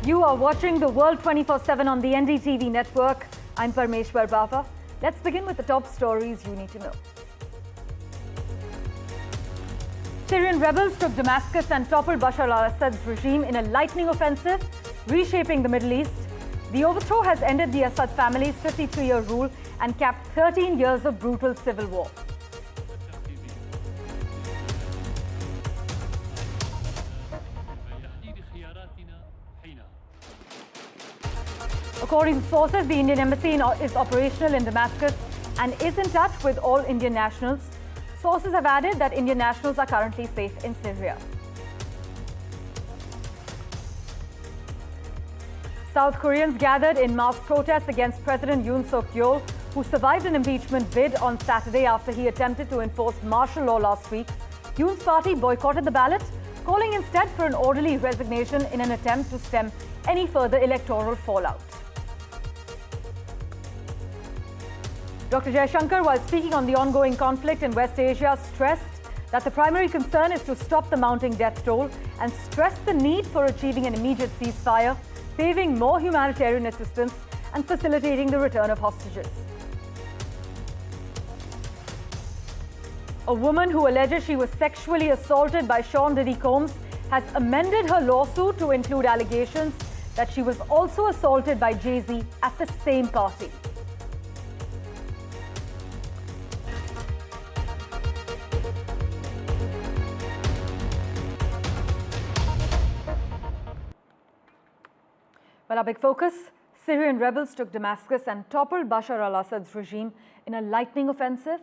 You are watching the World 24/7 on the NDTV network. I'm Parmeshwar Bawa. Let's begin with the top stories you need to know. Syrian rebels took Damascus and toppled Bashar al-Assad's regime in a lightning offensive, reshaping the Middle East. The overthrow has ended the Assad family's 53-year rule and capped 13 years of brutal civil war. According to sources, the Indian embassy is operational in Damascus and is in touch with all Indian nationals. Sources have added that Indian nationals are currently safe in Syria. South Koreans gathered in mass protests against President Yoon Suk-yeol, who survived an impeachment bid on Saturday after he attempted to enforce martial law last week. Yoon's party boycotted the ballot, calling instead for an orderly resignation in an attempt to stem any further electoral fallout. Dr. Jaishankar, while speaking on the ongoing conflict in West Asia, stressed that the primary concern is to stop the mounting death toll and stressed the need for achieving an immediate ceasefire, paving more humanitarian assistance and facilitating the return of hostages. A woman who alleges she was sexually assaulted by Shawn Diddy has amended her lawsuit to include allegations that she was also assaulted by Jay-Z at the same party. Well, our big focus, Syrian rebels took Damascus and toppled Bashar al-Assad's regime in a lightning offensive,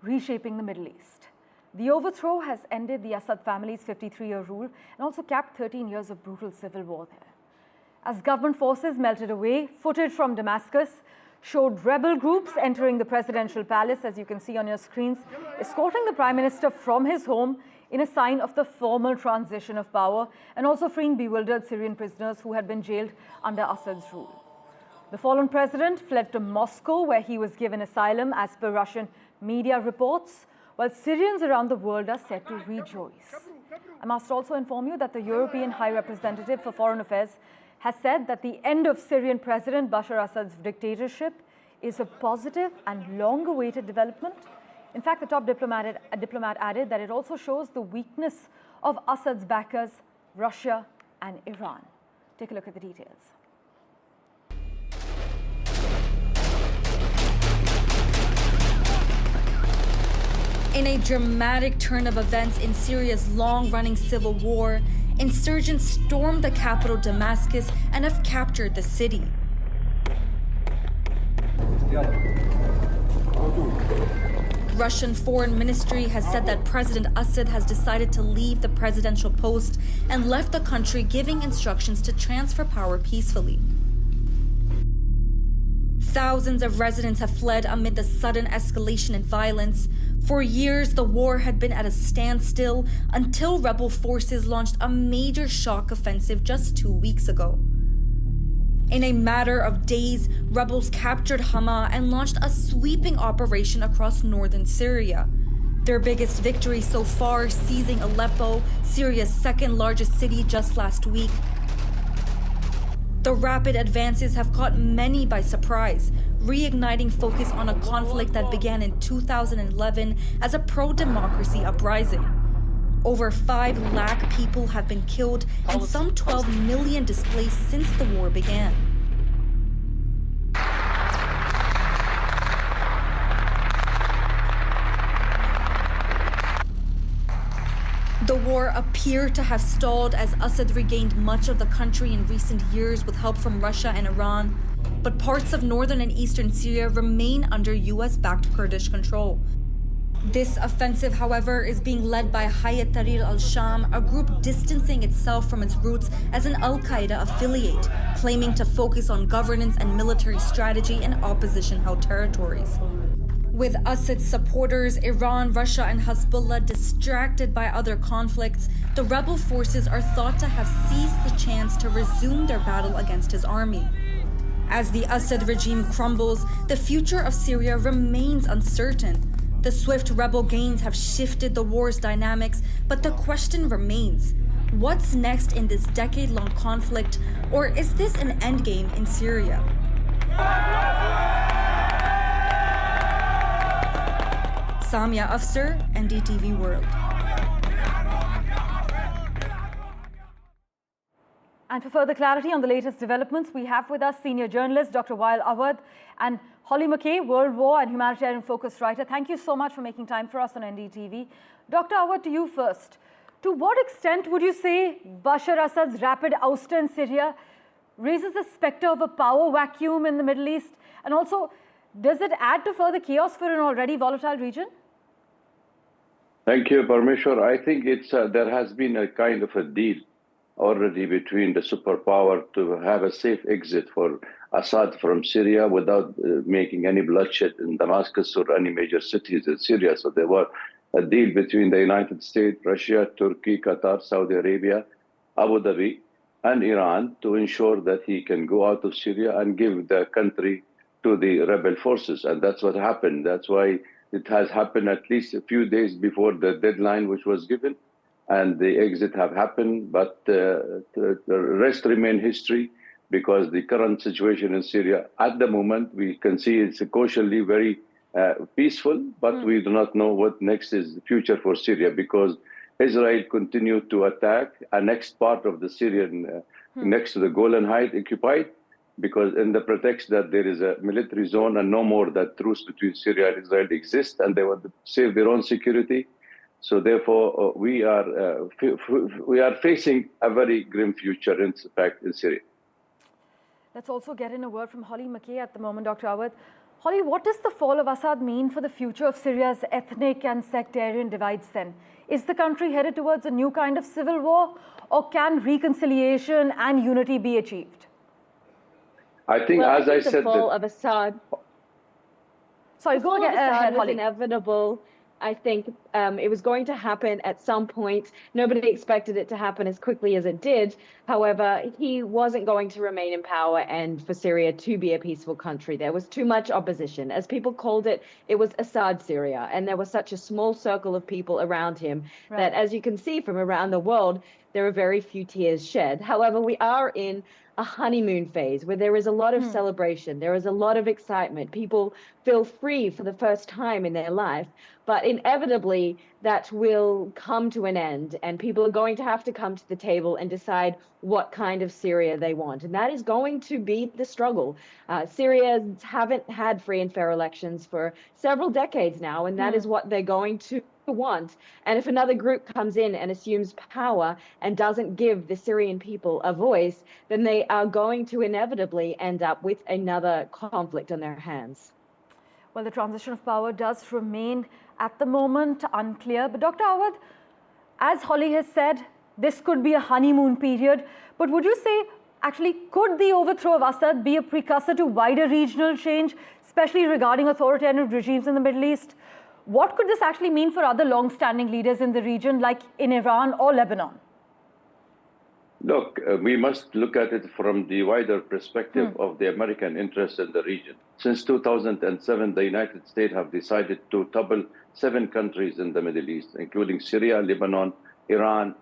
reshaping the Middle East. The overthrow has ended the Assad family's 53-year rule and also capped 13 years of brutal civil war there. As government forces melted away, footage from Damascus showed rebel groups entering the presidential palace, as you can see on your screens, escorting the prime minister from his home in a sign of the formal transition of power, and also freeing bewildered Syrian prisoners who had been jailed under Assad's rule. The fallen president fled to Moscow, where he was given asylum as per Russian media reports, while Syrians around the world are said to rejoice. I must also inform you that the European High Representative for Foreign Affairs has said that the end of Syrian President Bashar Assad's dictatorship is a positive and long-awaited development. In fact, the top diplomat added that it also shows the weakness of Assad's backers, Russia and Iran. Take a look at the details. In a dramatic turn of events in Syria's long-running civil war, insurgents stormed the capital Damascus and have captured the city. Russian Foreign Ministry has said that President Assad has decided to leave the presidential post and left the country, giving instructions to transfer power peacefully. Thousands of residents have fled amid the sudden escalation in violence. For years, the war had been at a standstill until rebel forces launched a major shock offensive just 2 weeks ago. In a matter of days, rebels captured Hama and launched a sweeping operation across northern Syria. Their biggest victory so far, seizing Aleppo, Syria's second largest city, just last week. The rapid advances have caught many by surprise, reigniting focus on a conflict that began in 2011 as a pro-democracy uprising. Over 5 lakh people have been killed and some 12 million displaced since the war began. The war appeared to have stalled as Assad regained much of the country in recent years with help from Russia and Iran, but parts of northern and eastern Syria remain under US-backed Kurdish control. This offensive, however, is being led by Hayat Tahrir al-Sham, a group distancing itself from its roots as an al-Qaeda affiliate, claiming to focus on governance and military strategy in opposition-held territories. With Assad's supporters, Iran, Russia, and Hezbollah distracted by other conflicts, the rebel forces are thought to have seized the chance to resume their battle against his army. As the Assad regime crumbles, the future of Syria remains uncertain. The swift rebel gains have shifted the war's dynamics, but the question remains: What's next in this decade-long conflict, or is this an endgame in Syria? Samia Ouster, NDTV World. And for further clarity on the latest developments, we have with us senior journalist Dr. Wael Awad and Holly McKay, World War and humanitarian focused writer. Thank you so much for making time for us on NDTV. Dr. Awad, to you first. To what extent would you say Bashar Assad's rapid ouster in Syria raises the specter of a power vacuum in the Middle East? And also, does it add to further chaos for an already volatile region? Thank you, Parmeshwar. I think there has been a kind of a deal already between the superpower to have a safe exit for Assad from Syria without making any bloodshed in Damascus or any major cities in Syria. So there was a deal between the United States, Russia, Turkey, Qatar, Saudi Arabia, Abu Dhabi, and Iran to ensure that he can go out of Syria and give the country to the rebel forces. And that's what happened. That's why it has happened at least a few days before the deadline which was given, and the exit have happened, but the rest remain history, because the current situation in Syria at the moment, we can see it's cautiously very peaceful, but we do not know what next is the future for Syria, because Israel continued to attack a next part of the Syrian, next to the Golan Heights occupied, because in the pretext that there is a military zone and no more that truce between Syria and Israel exists, and they want to save their own security. So therefore, we are facing a very grim future, in fact, in Syria. Let's also get in a word from Holly McKay at the moment, Dr. Awad. Holly, what does the fall of Assad mean for the future of Syria's ethnic and sectarian divides then? Is the country headed towards a new kind of civil war, or can reconciliation and unity be achieved? I think, well, as I said, the fall of Assad. Sorry, go ahead, was Holly. Inevitable. I think it was going to happen at some point. Nobody expected it to happen as quickly as it did. However, he wasn't going to remain in power and for Syria to be a peaceful country. There was too much opposition. As people called it, it was Assad Syria. And there was such a small circle of people around him that, as you can see from around the world, there are very few tears shed. However, we are in a honeymoon phase where there is a lot of celebration. There is a lot of excitement. People feel free for the first time in their life. But inevitably, that will come to an end, and people are going to have to come to the table and decide what kind of Syria they want. And that is going to be the struggle. Syrians haven't had free and fair elections for several decades now, and that is what they're going to want. And if another group comes in and assumes power and doesn't give the Syrian people a voice, then they are going to inevitably end up with another conflict on their hands. Well, the transition of power does remain at the moment unclear. But Dr. Awad, as Holly has said, this could be a honeymoon period. But would you say, actually, could the overthrow of Assad be a precursor to wider regional change, especially regarding authoritarian regimes in the Middle East? What could this actually mean for other long-standing leaders in the region, like in Iran or Lebanon? Look, we must look at it from the wider perspective of the American interest in the region. Since 2007, the United States have decided to topple 7 countries in the Middle East, including Syria, Lebanon, Iran,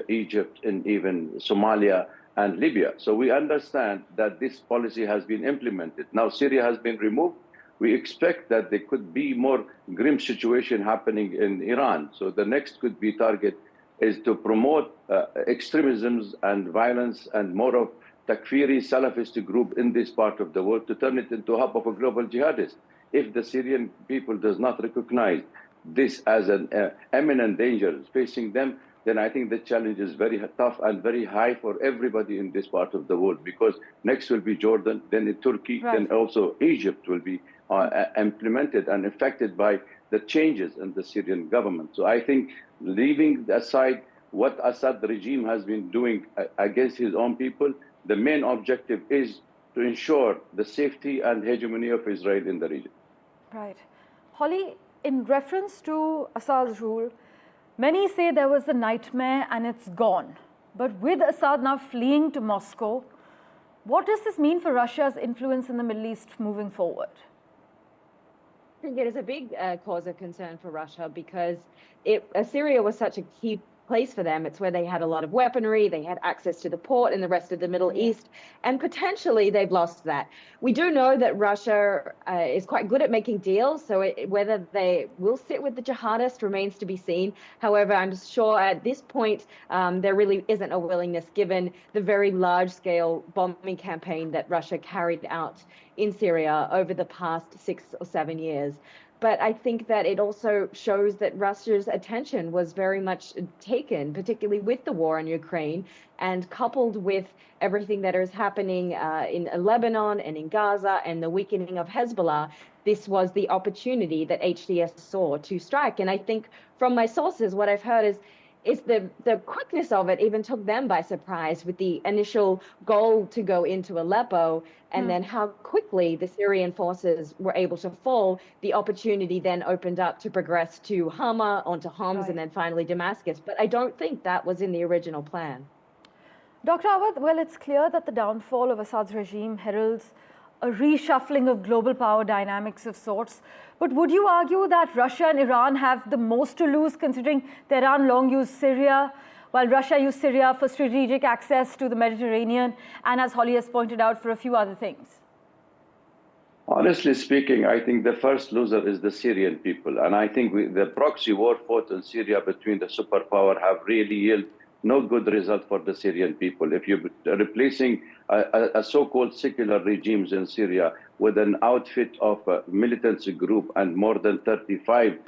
Egypt, and even Somalia and Libya. So we understand that this policy has been implemented. Now Syria has been removed. We expect that there could be more grim situation happening in Iran. So the next could be target is to promote extremisms and violence and more of Takfiri Salafist group in this part of the world to turn it into a hub of a global jihadist. If the Syrian people does not recognize this as an imminent danger facing them, then I think the challenge is very tough and very high for everybody in this part of the world, because next will be Jordan, then Turkey, then also Egypt will be implemented and affected by the changes in the Syrian government. So I think leaving aside what Assad regime has been doing against his own people, the main objective is to ensure the safety and hegemony of Israel in the region. Right. Holly, in reference to Assad's rule, many say there was a nightmare and it's gone. But with Assad now fleeing to Moscow, what does this mean for Russia's influence in the Middle East moving forward? I think it is a big cause of concern for Russia, because Syria was such a key place for them. It's where they had a lot of weaponry, they had access to the port in the rest of the Middle East, and potentially they've lost that. We do know that Russia is quite good at making deals, so whether they will sit with the jihadists remains to be seen. However, I'm sure at this point there really isn't a willingness, given the very large-scale bombing campaign that Russia carried out in Syria over the past 6 or 7 years. But I think that it also shows that Russia's attention was very much taken, particularly with the war in Ukraine, and coupled with everything that is happening in Lebanon and in Gaza and the weakening of Hezbollah. This was the opportunity that HDS saw to strike. And I think from my sources, what I've heard is the quickness of it even took them by surprise, with the initial goal to go into Aleppo, and then how quickly the Syrian forces were able to fall. The opportunity then opened up to progress to Hama, onto Homs, and then finally Damascus. But I don't think that was in the original plan. Dr. Awad, well, it's clear that the downfall of Assad's regime heralds a reshuffling of global power dynamics of sorts. But would you argue that Russia and Iran have the most to lose, considering Tehran long used Syria, while Russia used Syria for strategic access to the Mediterranean, and as Holly has pointed out, for a few other things? Honestly speaking, I think the first loser is the Syrian people. And I think the proxy war fought in Syria between the superpower have really yielded no good result for the Syrian people. If you're replacing a so-called secular regimes in Syria with an outfit of a militancy group and more than 35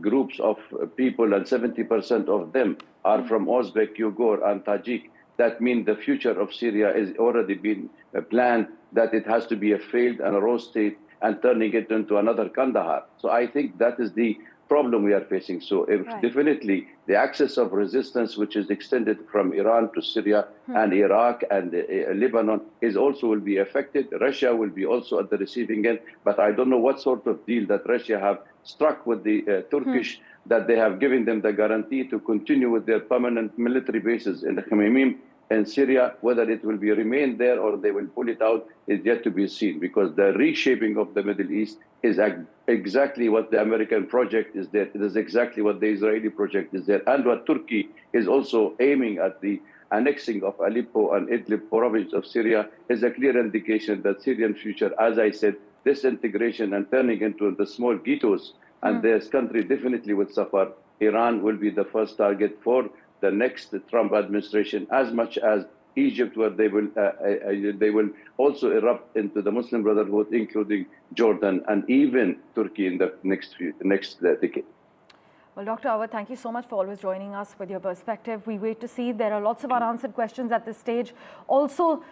groups of people, and 70% of them are from Uzbek, Uyghur, and Tajik, that means the future of Syria is already been planned, that it has to be a failed and a raw state and turning it into another Kandahar. So I think that is the problem we are facing. So definitely the axis of resistance, which is extended from Iran to Syria and Iraq and Lebanon, is also will be affected. Russia will be also at the receiving end, but I don't know what sort of deal that Russia have struck with the Turkish, that they have given them the guarantee to continue with their permanent military bases in the Khmeimim and Syria. Whether it will be remain there or they will pull it out is yet to be seen, because the reshaping of the Middle East is exactly what the American project is there. It is exactly what the Israeli project is there, and what Turkey is also aiming at. The annexing of Aleppo and Idlib province of Syria is a clear indication that Syrian future, as I said, disintegration and turning into the small ghettos, and this country definitely would suffer. Iran will be the first target for the next Trump administration, as much as Egypt, where they will also erupt into the Muslim Brotherhood, including Jordan and even Turkey in the next decade. Well, Dr. Awad, thank you so much for always joining us with your perspective. We wait to see. There are lots of unanswered questions at this stage. Also,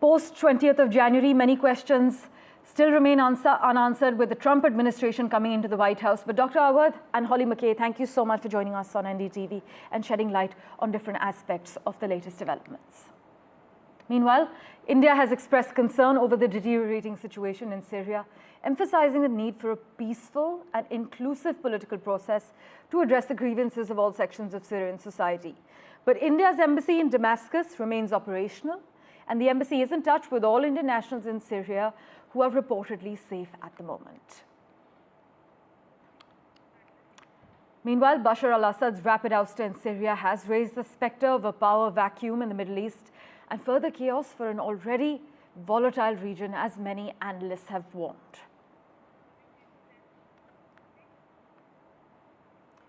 post 20th of January, many questions still remain unanswered with the Trump administration coming into the White House. But Dr. Awad and Holly McKay, thank you so much for joining us on NDTV and shedding light on different aspects of the latest developments. Meanwhile, India has expressed concern over the deteriorating situation in Syria, emphasizing the need for a peaceful and inclusive political process to address the grievances of all sections of Syrian society. But India's embassy in Damascus remains operational, and the embassy is in touch with all Indian nationals in Syria who are reportedly safe at the moment. Meanwhile, Bashar al-Assad's rapid ouster in Syria has raised the specter of a power vacuum in the Middle East and further chaos for an already volatile region, as many analysts have warned.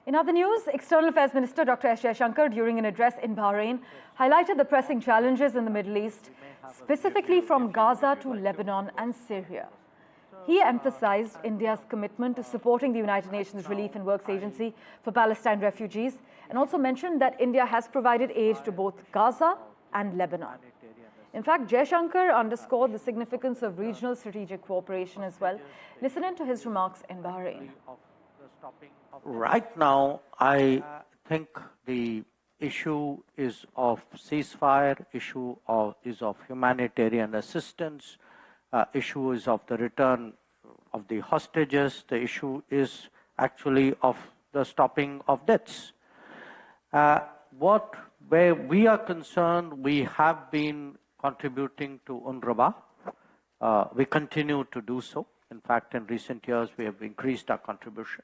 In other news, External Affairs Minister Dr. S. Jaishankar, during an address in Bahrain, highlighted the pressing challenges in the Middle East, specifically from Gaza to Lebanon and Syria. He emphasized India's commitment to supporting the United Nations Relief and Works Agency for Palestine refugees, and also mentioned that India has provided aid to both Gaza and Lebanon. In fact, Jaishankar underscored the significance of regional strategic cooperation as well. Listen in to his remarks in Bahrain. Right now, I think the issue is of ceasefire, issue is of humanitarian assistance, issue is of the return of the hostages, the issue is actually of the stopping of deaths. Where we are concerned, we have been contributing to UNRWA. We continue to do so. In fact, in recent years, we have increased our contribution.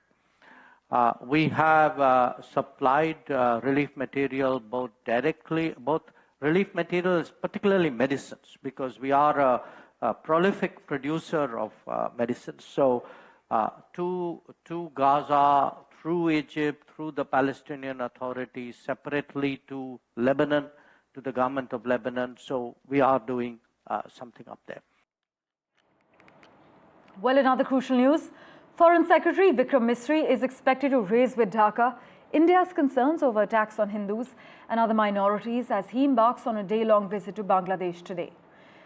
We have supplied relief material both relief materials, particularly medicines, because we are a prolific producer of medicines. So to Gaza, through Egypt, through the Palestinian Authority, separately to Lebanon, to the government of Lebanon. So we are doing something up there. Well, in other crucial news, Foreign Secretary Vikram Misri is expected to raise with Dhaka India's concerns over attacks on Hindus and other minorities as he embarks on a day-long visit to Bangladesh today.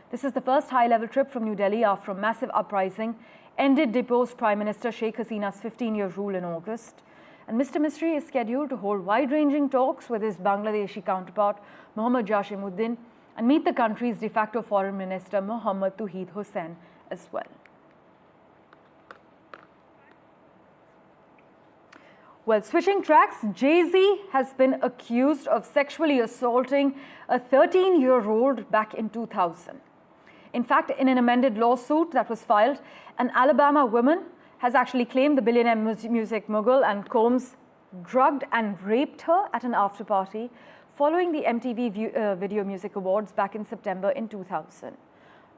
This is the first high-level trip from New Delhi after a massive uprising ended deposed Prime Minister Sheikh Hasina's 15-year rule in August. And Mr. Misri is scheduled to hold wide-ranging talks with his Bangladeshi counterpart Mohammad Jashimuddin and meet the country's de facto foreign minister Mohammad Touhid Hussain as well. Well, switching tracks, Jay-Z has been accused of sexually assaulting a 13-year-old back in 2000. In fact, in an amended lawsuit that was filed, an Alabama woman has actually claimed the billionaire music mogul and Combs drugged and raped her at an after-party following the MTV Video Music Awards back in September in 2000.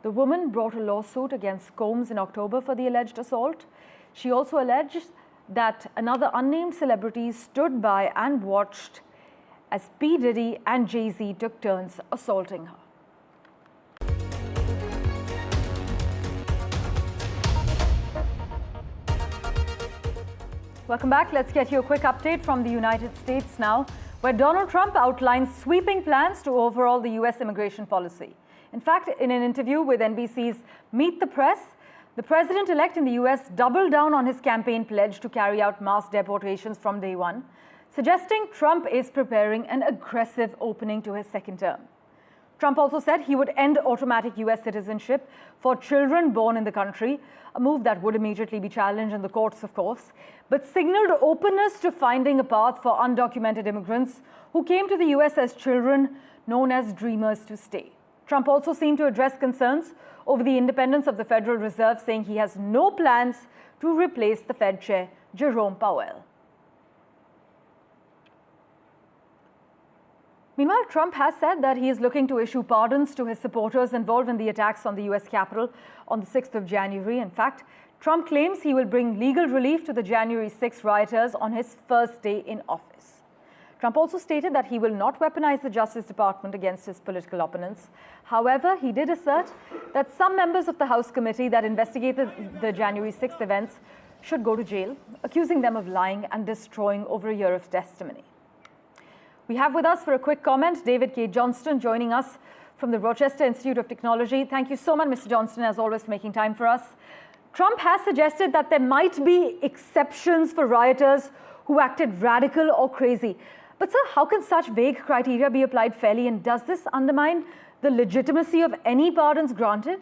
The woman brought a lawsuit against Combs in October for the alleged assault. She also alleged that another unnamed celebrity stood by and watched as P. Diddy and Jay-Z took turns assaulting her. Welcome back. Let's get you a quick update from the United States now, where Donald Trump outlines sweeping plans to overhaul the U.S. immigration policy. In fact, in an interview with NBC's Meet the Press, the president-elect in the U.S. doubled down on his campaign pledge to carry out mass deportations from day one, suggesting Trump is preparing an aggressive opening to his second term. Trump also said he would end automatic U.S. citizenship for children born in the country, a move that would immediately be challenged in the courts, of course, but signaled openness to finding a path for undocumented immigrants who came to the U.S. as children, known as dreamers, to stay. Trump also seemed to address concerns over the independence of the Federal Reserve, saying he has no plans to replace the Fed chair, Jerome Powell. Meanwhile, Trump has said that he is looking to issue pardons to his supporters involved in the attacks on the U.S. Capitol on the 6th of January. In fact, Trump claims he will bring legal relief to the January 6 rioters on his first day in office. Trump also stated that he will not weaponize the Justice Department against his political opponents. However, he did assert that some members of the House committee that investigated the January 6th events should go to jail, accusing them of lying and destroying over a year of testimony. We have with us for a quick comment David K. Johnston joining us from the Rochester Institute of Technology. Thank you so much, Mr. Johnston, as always, for making time for us. Trump has suggested that there might be exceptions for rioters who acted radical or crazy. But, sir, how can such vague criteria be applied fairly, and does this undermine the legitimacy of any pardons granted?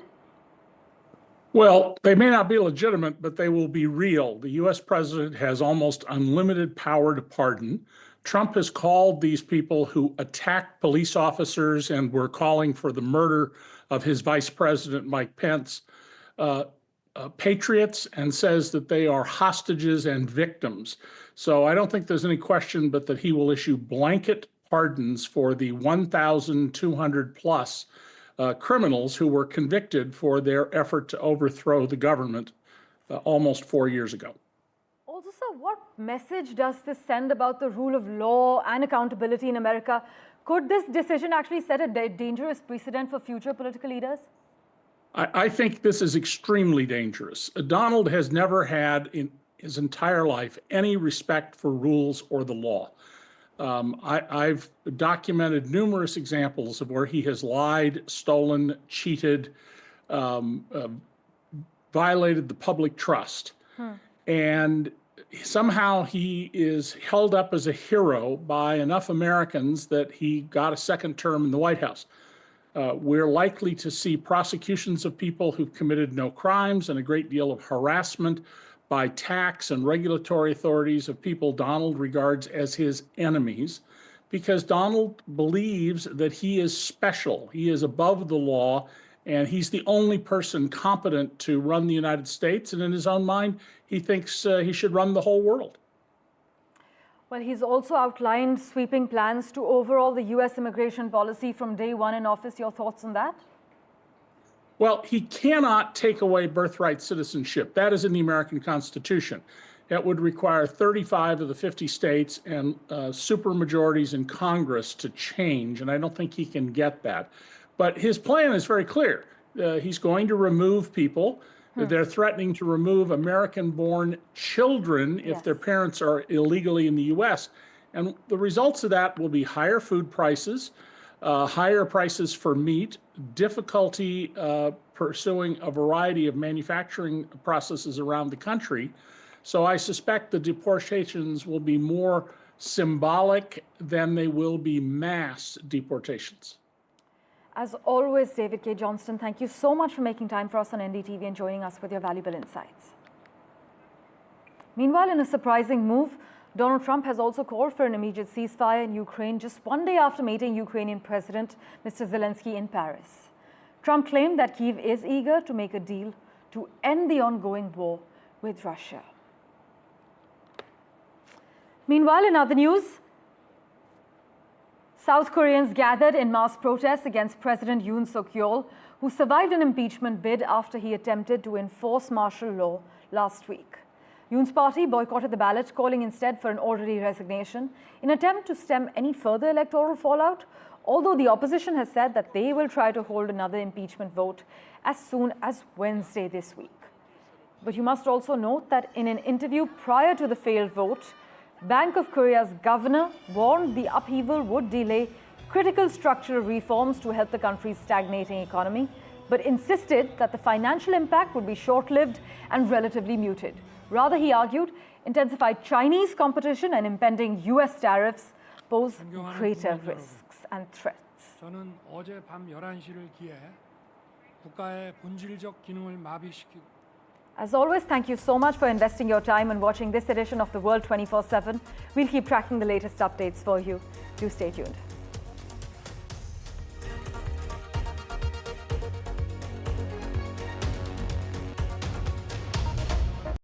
Well, they may not be legitimate, but they will be real. The U.S. president has almost unlimited power to pardon. Trump has called these people who attacked police officers and were calling for the murder of his vice president, Mike Pence, patriots, and says that they are hostages and victims. So I don't think there's any question but that he will issue blanket pardons for the 1,200 plus criminals who were convicted for their effort to overthrow the government almost 4 years ago. Also, sir, what message does this send about the rule of law and accountability in America? Could this decision actually set a dangerous precedent for future political leaders? I think this is extremely dangerous. Donald has never had in his entire life any respect for rules or the law. I've documented numerous examples of where he has lied, stolen, cheated, violated the public trust. And somehow he is held up as a hero by enough Americans that he got a second term in the White House. We're likely to see prosecutions of people who've committed no crimes and a great deal of harassment by tax and regulatory authorities of people Donald regards as his enemies, because Donald believes that he is special. He is above the law, and he's the only person competent to run the United States. And in his own mind, he thinks he should run the whole world. Well, he's also outlined sweeping plans to overhaul the U.S. immigration policy from day one in office. Your thoughts on that? Well, he cannot take away birthright citizenship. That is in the American Constitution. It would require 35 of the 50 states and supermajorities in Congress to change, and I don't think he can get that. But his plan is very clear. He's going to remove people. They're threatening to remove American-born children if their parents are illegally in the U.S. And the results of that will be higher food prices, higher prices for meat, difficulty pursuing a variety of manufacturing processes around the country. So I suspect the deportations will be more symbolic than they will be mass deportations. As always, David K. Johnston, thank you so much for making time for us on NDTV and joining us with your valuable insights. Meanwhile, in a surprising move, Donald Trump has also called for an immediate ceasefire in Ukraine just one day after meeting Ukrainian President Mr. Zelensky in Paris. Trump claimed that Kyiv is eager to make a deal to end the ongoing war with Russia. Meanwhile, in other news, South Koreans gathered in mass protests against President Yoon Suk-yeol, who survived an impeachment bid after he attempted to enforce martial law last week. Yoon's party boycotted the ballot, calling instead for an orderly resignation in an attempt to stem any further electoral fallout, although the opposition has said that they will try to hold another impeachment vote as soon as Wednesday this week. But you must also note that in an interview prior to the failed vote, Bank of Korea's governor warned the upheaval would delay critical structural reforms to help the country's stagnating economy, but insisted that the financial impact would be short-lived and relatively muted. Rather, he argued, intensified Chinese competition and impending US tariffs pose greater risks and threats. 저는 어제 밤 11시를 기해 국가의 본질적 기능을 마비시키고 As always, thank you so much for investing your time and watching this edition of The World 24/7. We'll keep tracking the latest updates for you. Do stay tuned.